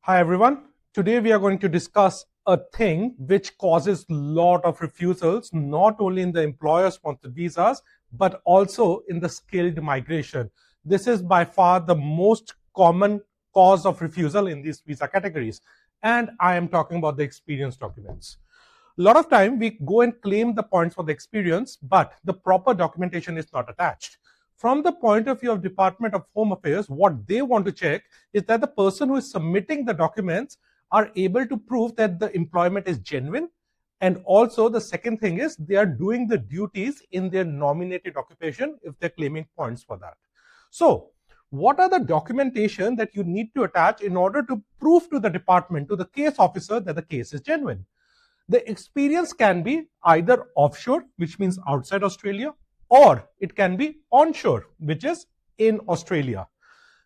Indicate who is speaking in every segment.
Speaker 1: Hi everyone. Today we are going to discuss a thing which causes a lot of refusals, not only in the employer-sponsored visas, but also in the skilled migration. This is by far the most common cause of refusal in these visa categories. And I am talking about the experience documents. A lot of time we go and claim the points for the experience, but the proper documentation is not attached. From the point of view of Department of Home Affairs, what they want to check is that the person who is submitting the documents are able to prove that the employment is genuine. And also the second thing is they are doing the duties in their nominated occupation if they're claiming points for that. So what are the documentation that you need to attach in order to prove to the department, to the case officer, that the case is genuine? The experience can be either offshore, which means outside Australia, or it can be onshore, which is in Australia.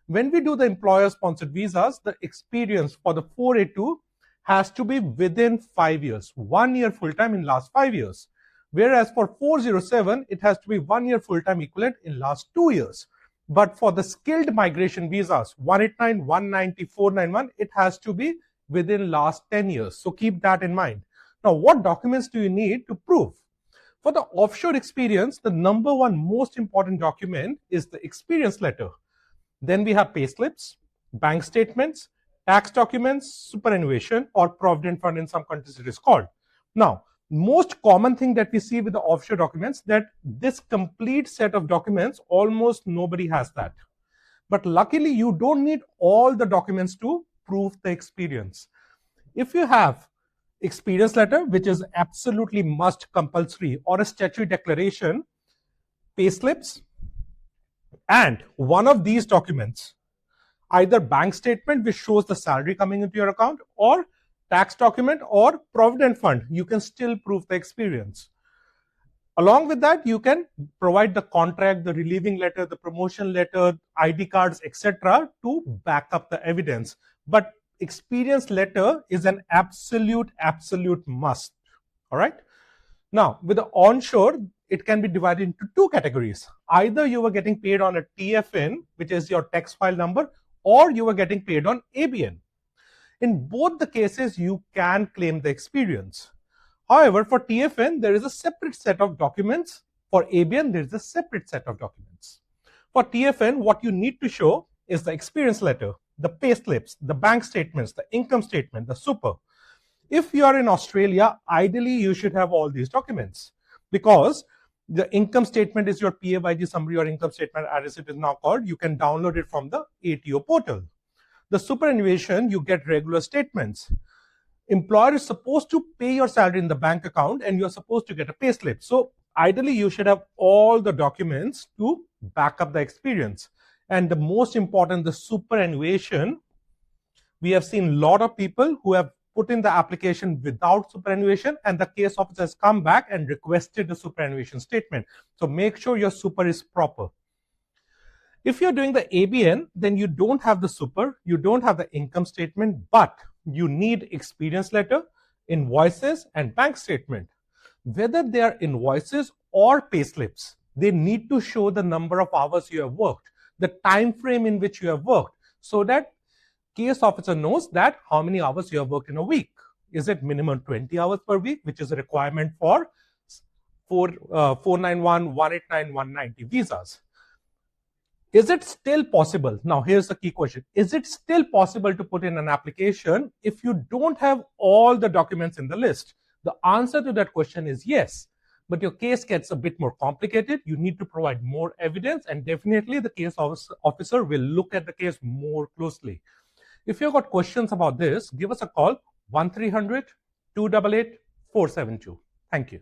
Speaker 1: When we do the employer-sponsored visas, the experience for the 482 has to be within 5 years, 1 year full-time in last 5 years. Whereas for 407, it has to be 1 year full-time equivalent in last 2 years. But for the skilled migration visas, 189, 190, 491, it has to be within last 10 years. So keep that in mind. Now, what documents do you need to prove? For the offshore experience, the number one most important document is the experience letter. Then we have pay slips, bank statements, tax documents, superannuation, or provident fund in some countries it is called. Now, most common thing that we see with the offshore documents, that this complete set of documents, almost nobody has that. But luckily, you don't need all the documents to prove the experience. If you have experience letter, which is absolutely must compulsory, or a statutory declaration, pay slips, and one of these documents, either bank statement which shows the salary coming into your account, or tax document, or provident fund, you can still prove the experience. Along with that, you can provide the contract, the relieving letter, the promotion letter, ID cards, etc. to back up the evidence. But experience letter is an absolute must. All right. Now, with the onshore, it can be divided into two categories. Either you were getting paid on a TFN, which is your tax file number, or you were getting paid on ABN. In both the cases, you can claim the experience. However, for TFN, there is a separate set of documents. For ABN, there is a separate set of documents. For TFN, what you need to show is the experience letter, the pay slips, the bank statements, the income statement, the super. If you are in Australia, ideally you should have all these documents, because the income statement is your PAYG summary, or income statement as it is now called. You can download it from the ATO portal. The superannuation, you get regular statements. Employer is supposed to pay your salary in the bank account, and you're supposed to get a pay slip. So ideally you should have all the documents to back up the experience. And the most important, the superannuation, we have seen a lot of people who have put in the application without superannuation, and the case officer has come back and requested the superannuation statement. So make sure your super is proper. If you're doing the ABN, then you don't have the super, you don't have the income statement, but you need experience letter, invoices, and bank statement. Whether they are invoices or pay slips, they need to show the number of hours you have worked, the time frame in which you have worked, so that case officer knows that how many hours you have worked in a week. Is it minimum 20 hours per week, which is a requirement for 491, 189, 190 visas? Is it still possible? Now, here's the key question. Is it still possible to put in an application if you don't have all the documents in the list? The answer to that question is yes. But your case gets a bit more complicated. You need to provide more evidence, and definitely the case officer will look at the case more closely. If you've got questions about this, give us a call, 1300 288 472. Thank you.